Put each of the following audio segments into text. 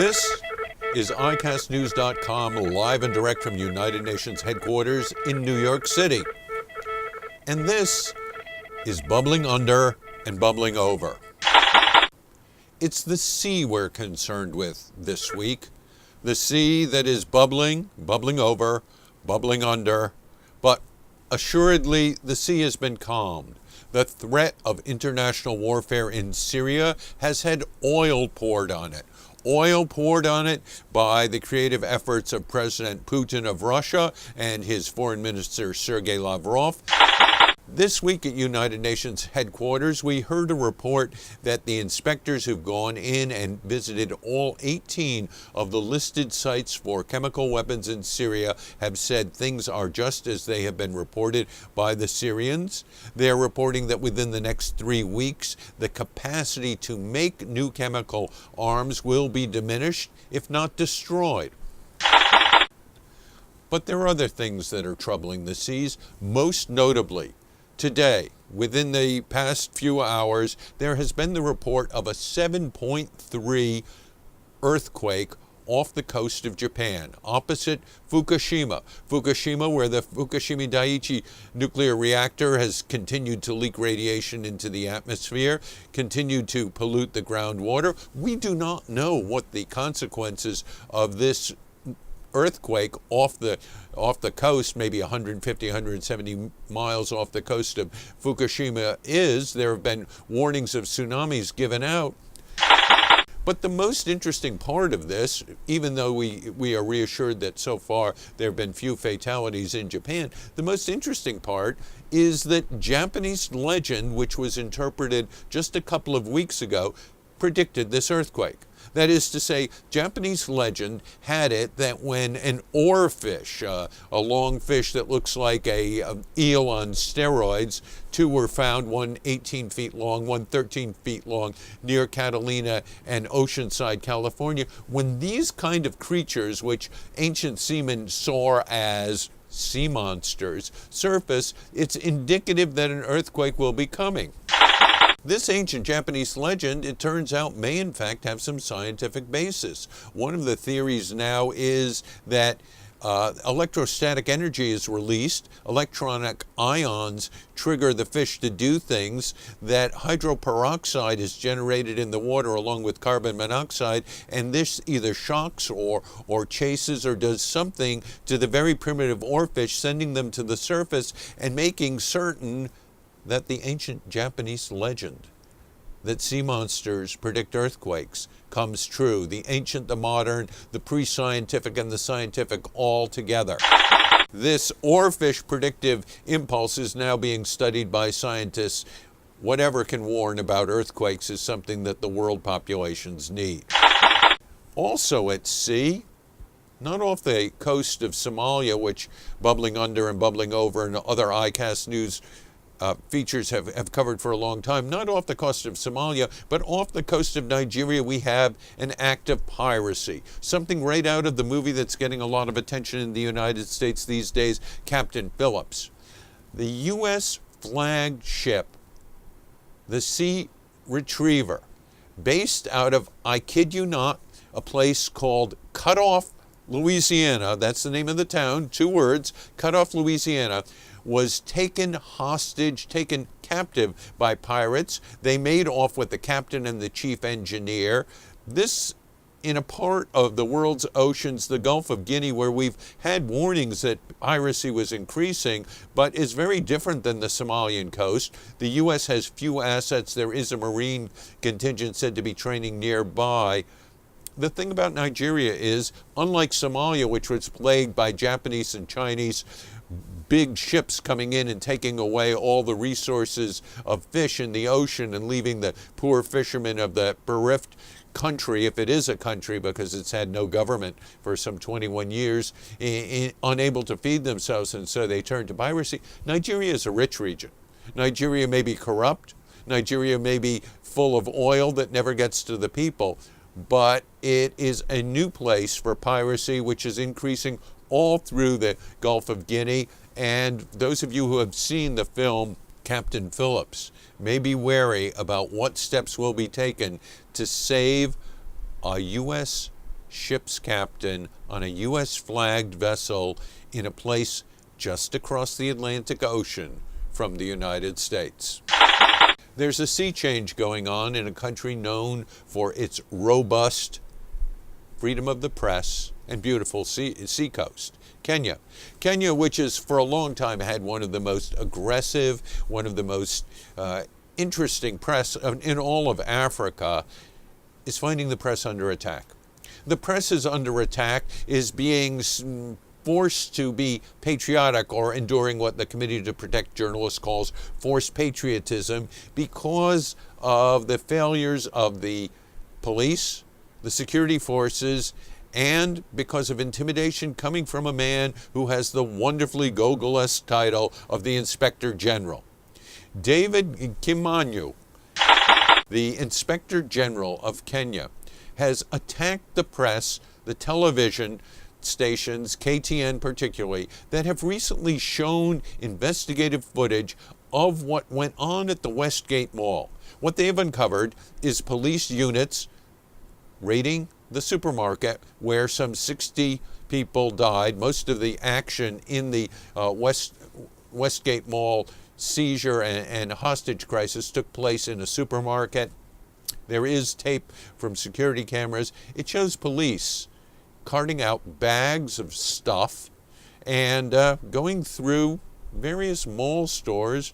This is iCastNews.com, live and direct from United Nations headquarters in New York City. And this is Bubbling Under and Bubbling Over. It's the sea we're concerned with this week. The sea that is bubbling, bubbling over, bubbling under. But assuredly, the sea has been calmed. The threat of international warfare in Syria has had oil poured on it. Oil poured on it by the creative efforts of President Putin of Russia and his foreign minister Sergei Lavrov. This week at United Nations headquarters, we heard a report that the inspectors who've gone in and visited all 18 of the listed sites for chemical weapons in Syria have said things are just as they have been reported by the Syrians. They're reporting that within the next 3 weeks, the capacity to make new chemical arms will be diminished, if not destroyed. But there are other things that are troubling the seas, most notably today, within the past few hours, there has been the report of a 7.3 earthquake off the coast of Japan, opposite Fukushima. Fukushima, where the Fukushima Daiichi nuclear reactor has continued to leak radiation into the atmosphere, continued to pollute the groundwater. We do not know what the consequences of this earthquake off the coast, maybe 150, 170 miles off the coast of Fukushima is. There have been warnings of tsunamis given out. But the most interesting part of this, even though we are reassured that so far there have been few fatalities in Japan, the most interesting part is that Japanese legend, which was interpreted just a couple of weeks ago, predicted this earthquake. That is to say, Japanese legend had it that when an oarfish, a long fish that looks like an eel on steroids, two were found, one 18 feet long, one 13 feet long, near Catalina and Oceanside, California. When these kind of creatures, which ancient seamen saw as sea monsters, surface, it's indicative that an earthquake will be coming. This ancient Japanese legend, it turns out, may in fact have some scientific basis. One of the theories now is that electrostatic energy is released, electronic ions trigger the fish to do things, that hydroperoxide is generated in the water along with carbon monoxide, and this either shocks or chases or does something to the very primitive oarfish, sending them to the surface and making certain that the ancient Japanese legend that sea monsters predict earthquakes comes true. The ancient, the modern, the pre-scientific, and the scientific all together. This oarfish predictive impulse is now being studied by scientists. Whatever can warn about earthquakes is something that the world populations need. Also at sea, not off the coast of Somalia, which Bubbling Under and Bubbling Over and other iCast News features have covered for a long time, not off the coast of Somalia, but off the coast of Nigeria, we have an act of piracy. Something right out of the movie that's getting a lot of attention in the United States these days, Captain Phillips. The U.S. flagged ship, the Sea Retriever, based out of, I kid you not, a place called Cutoff, Louisiana, that's the name of the town, 2 words, Cutoff, Louisiana, was taken hostage, taken captive by pirates. They made off with the captain and the chief engineer. This in a part of the world's oceans, the Gulf of Guinea, where we've had warnings that piracy was increasing, but is very different than the Somalian coast. The U.S. has few assets. There is a Marine contingent said to be training nearby. The thing about Nigeria is, unlike Somalia, which was plagued by Japanese and Chinese big ships coming in and taking away all the resources of fish in the ocean and leaving the poor fishermen of the bereft country, if it is a country because it's had no government for some 21 years, unable to feed themselves, and so they turn to piracy. Nigeria is a rich region. Nigeria may be corrupt. Nigeria may be full of oil that never gets to the people, but it is a new place for piracy, which is increasing all through the Gulf of Guinea. And those of you who have seen the film Captain Phillips may be wary about what steps will be taken to save a U.S. ship's captain on a U.S. flagged vessel in a place just across the Atlantic Ocean from the United States. There's a sea change going on in a country known for its robust freedom of the press and beautiful seacoast. Kenya. Kenya, which has for a long time had one of the most aggressive, one of the most interesting press in all of Africa, is finding the press under attack. The press is under attack, is being forced to be patriotic or enduring what the Committee to Protect Journalists calls forced patriotism because of the failures of the police, the security forces, and because of intimidation coming from a man who has the wonderfully Gogolesque title of the Inspector General. David Kimani, the Inspector General of Kenya, has attacked the press, the television stations, KTN particularly, that have recently shown investigative footage of what went on at the Westgate Mall. What they have uncovered is police units raiding the supermarket where some 60 people died. Most of the action in the Westgate Mall seizure and hostage crisis took place in a supermarket. There is tape from security cameras. It shows police carting out bags of stuff and going through various mall stores,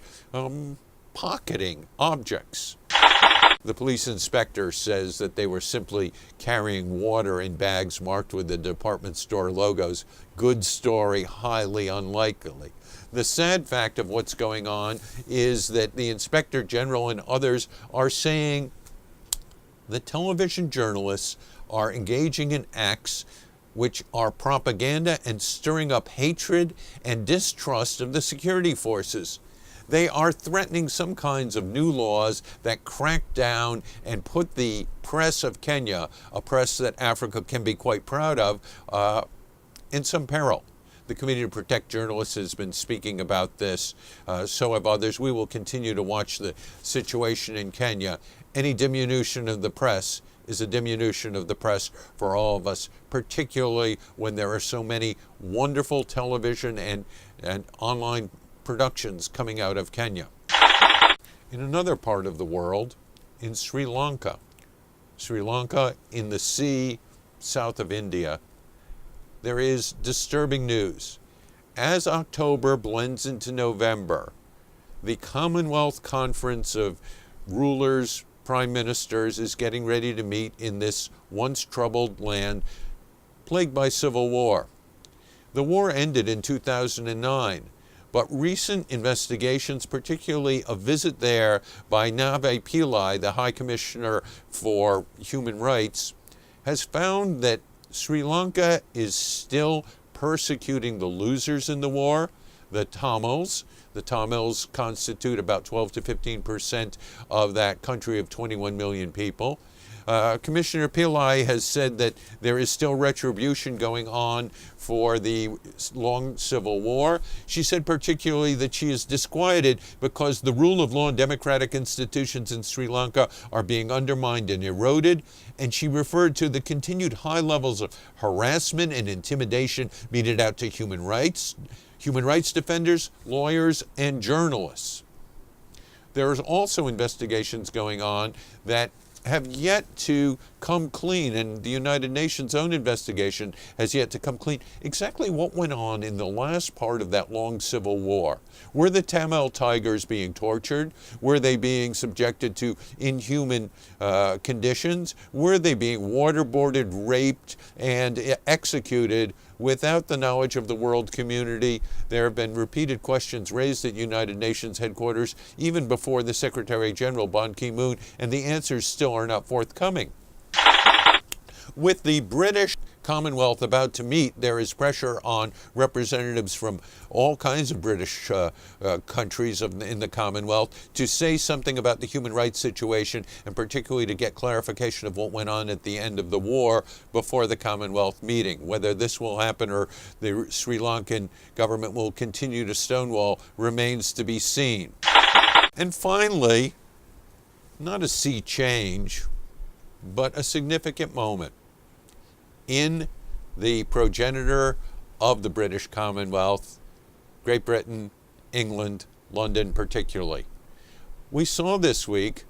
pocketing objects. The police inspector says that they were simply carrying water in bags marked with the department store logos. Good story, highly unlikely. The sad fact of what's going on is that the Inspector General and others are saying the television journalists are engaging in acts which are propaganda and stirring up hatred and distrust of the security forces. They are threatening some kinds of new laws that crack down and put the press of Kenya, a press that Africa can be quite proud of, in some peril. The Committee to Protect Journalists has been speaking about this, so have others. We will continue to watch the situation in Kenya. Any diminution of the press is a diminution of the press for all of us, particularly when there are so many wonderful television and online productions coming out of Kenya. In another part of the world, in Sri Lanka in the sea south of India, there is disturbing news. As October blends into November, the Commonwealth Conference of Rulers, Prime Ministers is getting ready to meet in this once troubled land plagued by civil war. The war ended in 2009. But recent investigations, particularly a visit there by Navi Pillai, the High Commissioner for Human Rights, has found that Sri Lanka is still persecuting the losers in the war, the Tamils. The Tamils constitute about 12 to 15% of that country of 21 million people. Commissioner Pillai has said that there is still retribution going on for the long civil war. She said particularly that she is disquieted because the rule of law and democratic institutions in Sri Lanka are being undermined and eroded, and she referred to the continued high levels of harassment and intimidation meted out to human rights defenders, lawyers, and journalists. There is also investigations going on that have yet to come clean, and the United Nations' own investigation has yet to come clean. Exactly what went on in the last part of that long civil war? Were the Tamil Tigers being tortured? Were they being subjected to inhuman conditions? Were they being waterboarded, raped, and executed without the knowledge of the world community? There have been repeated questions raised at United Nations headquarters, even before the Secretary General Ban Ki-moon, and the answers still are not forthcoming. With the British Commonwealth about to meet, there is pressure on representatives from all kinds of British countries in the Commonwealth to say something about the human rights situation, and particularly to get clarification of what went on at the end of the war before the Commonwealth meeting. Whether this will happen or the Sri Lankan government will continue to stonewall remains to be seen. And finally, not a sea change, but a significant moment. in the progenitor of the British Commonwealth, Great Britain, England, London particularly. We saw this week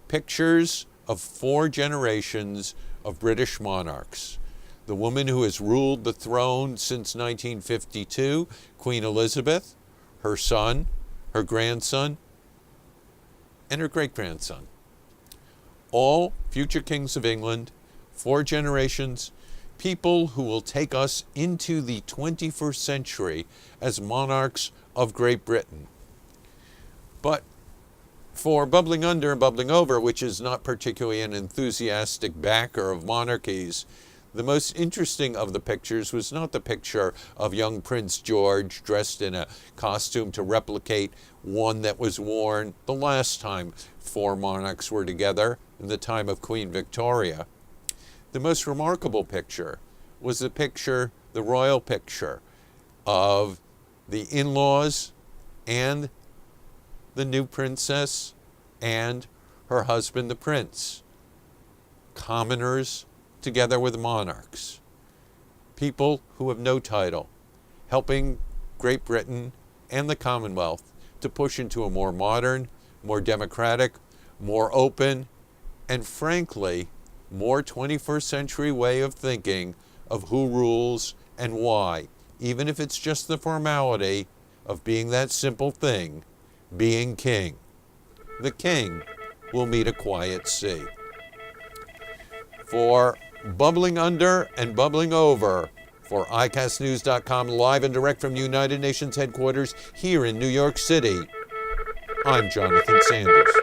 pictures of 4 generations of British monarchs. The woman who has ruled the throne since 1952, Queen Elizabeth, her son, her grandson, and her great-grandson. All future kings of England, 4 generations, people who will take us into the 21st century as monarchs of Great Britain. But for Bubbling Under and Bubbling Over, which is not particularly an enthusiastic backer of monarchies, the most interesting of the pictures was not the picture of young Prince George dressed in a costume to replicate one that was worn the last time 4 monarchs were together in the time of Queen Victoria. The most remarkable picture was the royal picture of the in-laws and the new princess and her husband, the prince. Commoners together with monarchs. People who have no title, helping Great Britain and the Commonwealth to push into a more modern, more democratic, more open, and frankly, more 21st century way of thinking of who rules and why, even if it's just the formality of being that simple thing, being king. The king will meet a quiet sea. For Bubbling Under and Bubbling Over, for ICASTnews.com, live and direct from United Nations headquarters here in New York City, I'm Jonathan Sanders.